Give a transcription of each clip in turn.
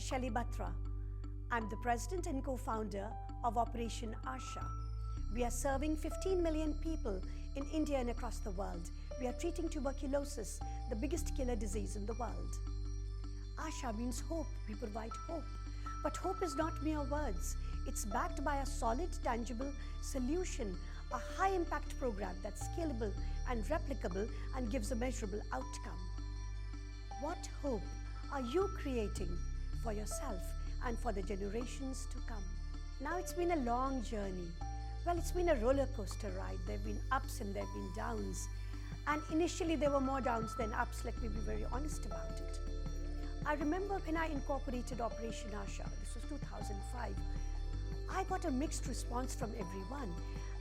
Shelly Batra. I'm the president and co-founder of Operation Asha. We are serving 15 million people in India and across the world. We are treating tuberculosis, the biggest killer disease in the world. Asha means hope. We provide hope. But hope is not mere words. It's backed by a solid, tangible solution, a high-impact program that's scalable and replicable and gives a measurable outcome. What hope are you creating for yourself and for the generations to come? Now, it's been a long journey. Well, it's been a roller coaster ride. There have been ups and there have been downs. And initially, there were more downs than ups. Let me be very honest about it. I remember when I incorporated Operation Asha, this was 2005, I got a mixed response from everyone.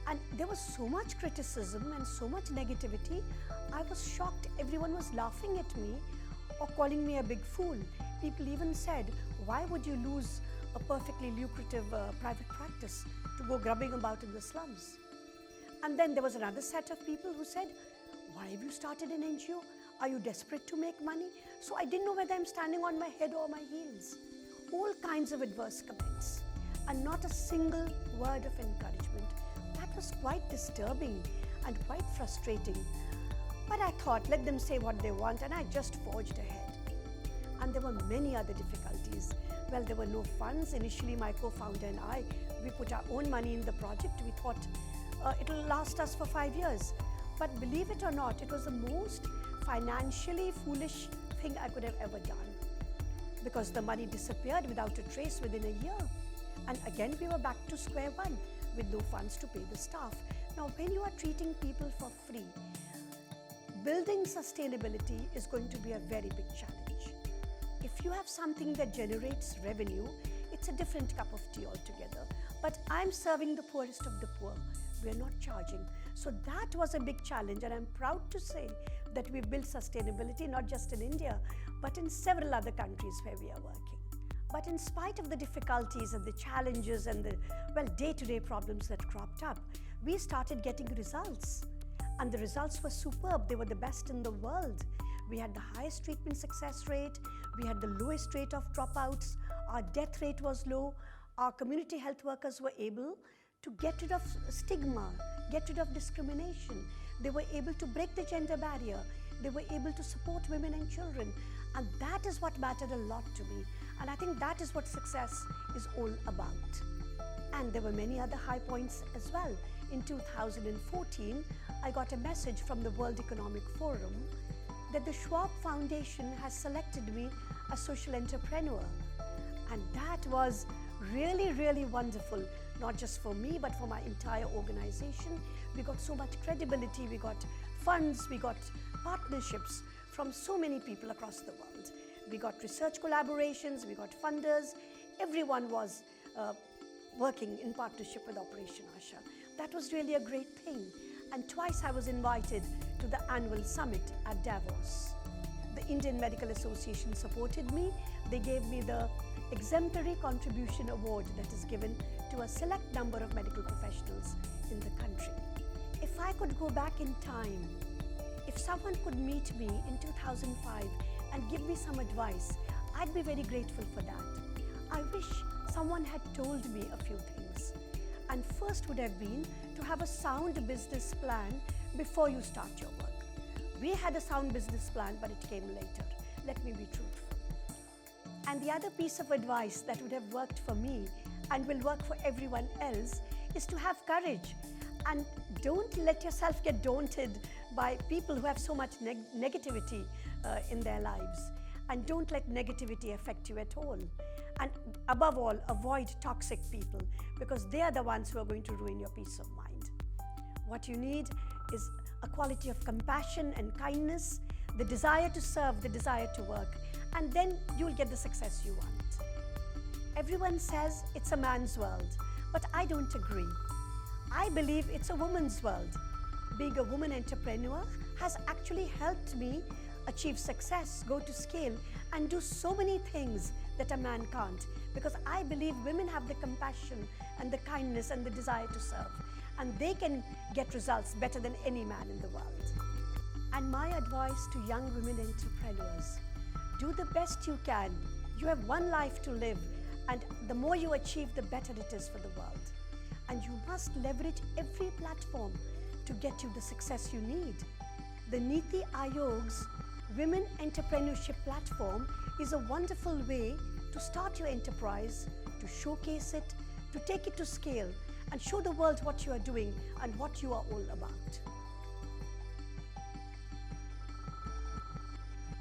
And there was so much criticism and so much negativity. I was shocked. Everyone was laughing at me or calling me a big fool. People even said, why would you lose a perfectly lucrative private practice to go grubbing about in the slums? And then there was another set of people who said, why have you started an NGO? Are you desperate to make money? So I didn't know whether I'm standing on my head or my heels. All kinds of adverse comments and not a single word of encouragement. That was quite disturbing and quite frustrating. But I thought, let them say what they want, and I just forged ahead. And there were many other difficulties. Well, there were no funds. Initially, my co-founder and I, we put our own money in the project. We thought it'll last us for 5 years. But believe it or not, it was the most financially foolish thing I could have ever done, because the money disappeared without a trace within a year. And again, we were back to square one with no funds to pay the staff. Now, when you are treating people for free, building sustainability is going to be a very big challenge. If you have something that generates revenue, it's a different cup of tea altogether. But I'm serving the poorest of the poor. We're not charging. So that was a big challenge, and I'm proud to say that we've built sustainability not just in India, but in several other countries where we are working. But in spite of the difficulties and the challenges and the, day-to-day problems that cropped up, we started getting results. And the results were superb. They were the best in the world. We had the highest treatment success rate. We had the lowest rate of dropouts. Our death rate was low. Our community health workers were able to get rid of stigma, get rid of discrimination. They were able to break the gender barrier. They were able to support women and children. And that is what mattered a lot to me. And I think that is what success is all about. And there were many other high points as well. In 2014, I got a message from the World Economic Forum that the Schwab Foundation has selected me as social entrepreneur. And that was really, really wonderful, not just for me, but for my entire organization. We got so much credibility, we got funds, we got partnerships from so many people across the world. We got research collaborations, we got funders. Everyone was working in partnership with Operation Asha. That was really a great thing. And twice I was invited to the annual summit at Davos. The Indian Medical Association supported me. They gave me the Exemplary Contribution Award that is given to a select number of medical professionals in the country. If I could go back in time, if someone could meet me in 2005 and give me some advice, I'd be very grateful for that. I wish someone had told me a few things. And first would have been to have a sound business plan before you start your work. We had a sound business plan, but it came later. Let me be truthful. And the other piece of advice that would have worked for me and will work for everyone else is to have courage. And don't let yourself get daunted by people who have so much negativity in their lives. And don't let negativity affect you at all. And above all, avoid toxic people, because they are the ones who are going to ruin your peace of mind. What you need is a quality of compassion and kindness, the desire to serve, the desire to work, and then you'll get the success you want. Everyone says it's a man's world, but I don't agree. I believe it's a woman's world. Being a woman entrepreneur has actually helped me achieve success, go to scale, and do so many things that a man can't, because I believe women have the compassion and the kindness and the desire to serve, and they can get results better than any man in the world. And my advice to young women entrepreneurs, do the best you can You have one life to live, and the more you achieve, the better it is for the world. And you must leverage every platform to get you the success you need. The Niti Aayog's Women Entrepreneurship Platform is a wonderful way to start your enterprise, to showcase it, to take it to scale, and show the world what you are doing and what you are all about.